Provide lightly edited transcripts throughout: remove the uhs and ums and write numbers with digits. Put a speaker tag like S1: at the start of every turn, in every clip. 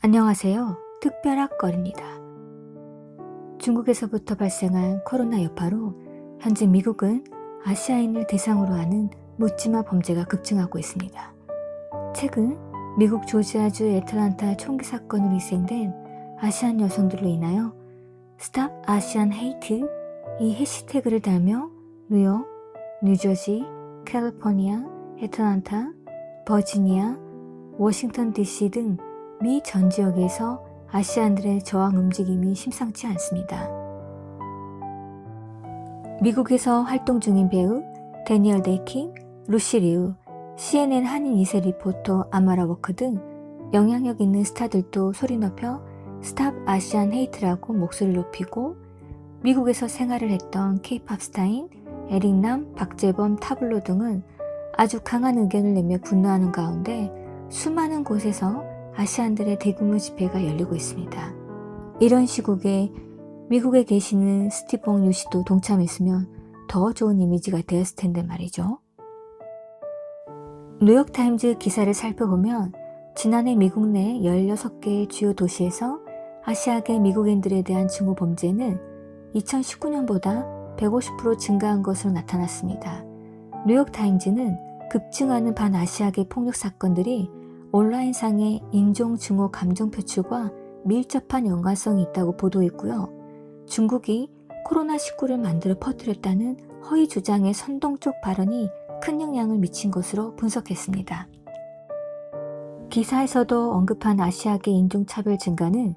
S1: 안녕하세요. 특별학거리입니다. 중국에서부터 발생한 코로나 여파로 현재 미국은 아시아인을 대상으로 하는 묻지마 범죄가 급증하고 있습니다. 최근 미국 조지아주 애틀랜타 총기 사건으로 희생된 아시안 여성들로 인하여 Stop Asian Hate 이 해시태그를 달며 뉴욕, 뉴저지, 캘리포니아, 애틀랜타, 버지니아, 워싱턴 DC 등 미 전 지역에서 아시안들의 저항 움직임이 심상치 않습니다. 미국에서 활동 중인 배우 데니얼 데이킹, 루시 리우, CNN 한인 2세 리포터 아마라 워크 등 영향력 있는 스타들도 소리 높여 스탑 아시안 헤이트라고 목소리를 높이고 미국에서 생활을 했던 K-팝 스타인 에릭남, 박재범, 타블로 등은 아주 강한 의견을 내며 분노하는 가운데 수많은 곳에서 아시안들의 대규모 집회가 열리고 있습니다. 이런 시국에 미국에 계시는 스티븐 유 씨도 동참했으면 더 좋은 이미지가 되었을 텐데 말이죠. 뉴욕타임즈 기사를 살펴보면 지난해 미국 내 16개의 주요 도시에서 아시아계 미국인들에 대한 증오 범죄는 2019년보다 150% 증가한 것으로 나타났습니다. 뉴욕타임즈는 급증하는 반아시아계 폭력 사건들이 온라인상의 인종 증오 감정 표출과 밀접한 연관성이 있다고 보도했고요. 중국이 코로나19를 만들어 퍼뜨렸다는 허위 주장의 선동적 발언이 큰 영향을 미친 것으로 분석했습니다. 기사에서도 언급한 아시아계 인종차별 증가는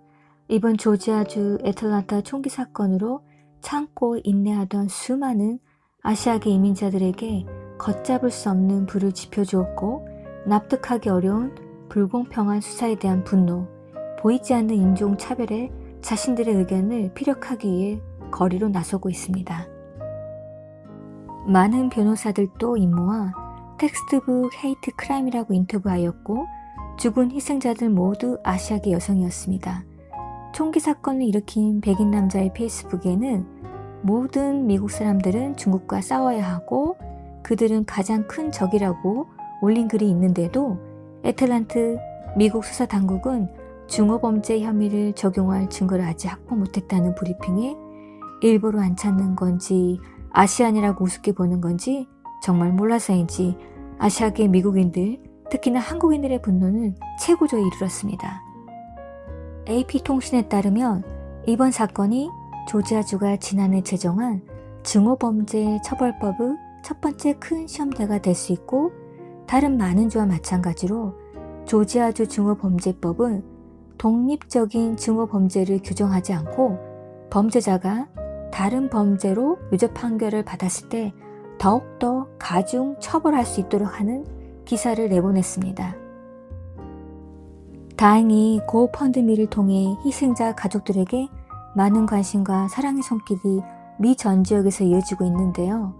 S1: 이번 조지아주 애틀랜타 총기 사건으로 참고 인내하던 수많은 아시아계 이민자들에게 걷잡을 수 없는 불을 지펴주었고 납득하기 어려운 불공평한 수사에 대한 분노, 보이지 않는 인종차별에 자신들의 의견을 피력하기 위해 거리로 나서고 있습니다. 많은 변호사들도 임모와 텍스트북 헤이트 크라임이라고 인터뷰하였고 죽은 희생자들 모두 아시아계 여성이었습니다. 총기 사건을 일으킨 백인 남자의 페이스북에는 모든 미국 사람들은 중국과 싸워야 하고 그들은 가장 큰 적이라고 올린 글이 있는데도 애틀랜타 미국 수사당국은 중호범죄 혐의를 적용할 증거를 아직 확보 못했다는 브리핑에 일부러 안 찾는 건지 아시안이라고 우습게 보는 건지 정말 몰라서인지 아시아계 미국인들, 특히나 한국인들의 분노는 최고조에 이르렀습니다. AP통신에 따르면 이번 사건이 조지아주가 지난해 제정한 증오범죄 처벌법의 첫 번째 큰 시험대가 될 수 있고 다른 많은 주와 마찬가지로 조지아주 증오범죄법은 독립적인 증오범죄를 규정하지 않고 범죄자가 다른 범죄로 유죄 판결을 받았을 때 더욱더 가중 처벌할 수 있도록 하는 기사를 내보냈습니다. 다행히 고펀드미를 통해 희생자 가족들에게 많은 관심과 사랑의 손길이 미 전 지역에서 이어지고 있는데요.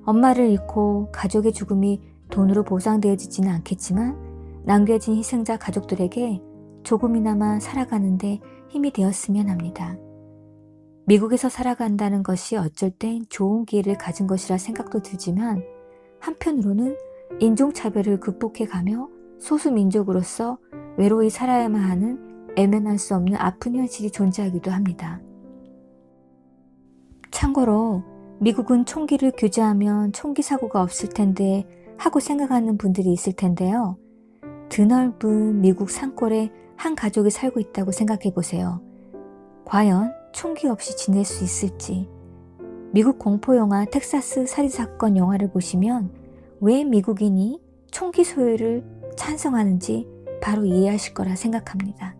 S1: 엄마를 잃고 가족의 죽음이 돈으로 보상되어지지는 않겠지만 남겨진 희생자 가족들에게 조금이나마 살아가는데 힘이 되었으면 합니다. 미국에서 살아간다는 것이 어쩔 땐 좋은 기회를 가진 것이라 생각도 들지만 한편으로는 인종차별을 극복해가며 소수민족으로서 외로이 살아야만 하는 애면할 수 없는 아픈 현실이 존재하기도 합니다. 참고로 미국은 총기를 규제하면 총기 사고가 없을 텐데 하고 생각하는 분들이 있을 텐데요. 드넓은 미국 산골에 한 가족이 살고 있다고 생각해 보세요. 과연 총기 없이 지낼 수 있을지. 미국 공포영화 텍사스 살인사건 영화를 보시면 왜 미국인이 총기 소유를 찬성하는지 바로 이해하실 거라 생각합니다.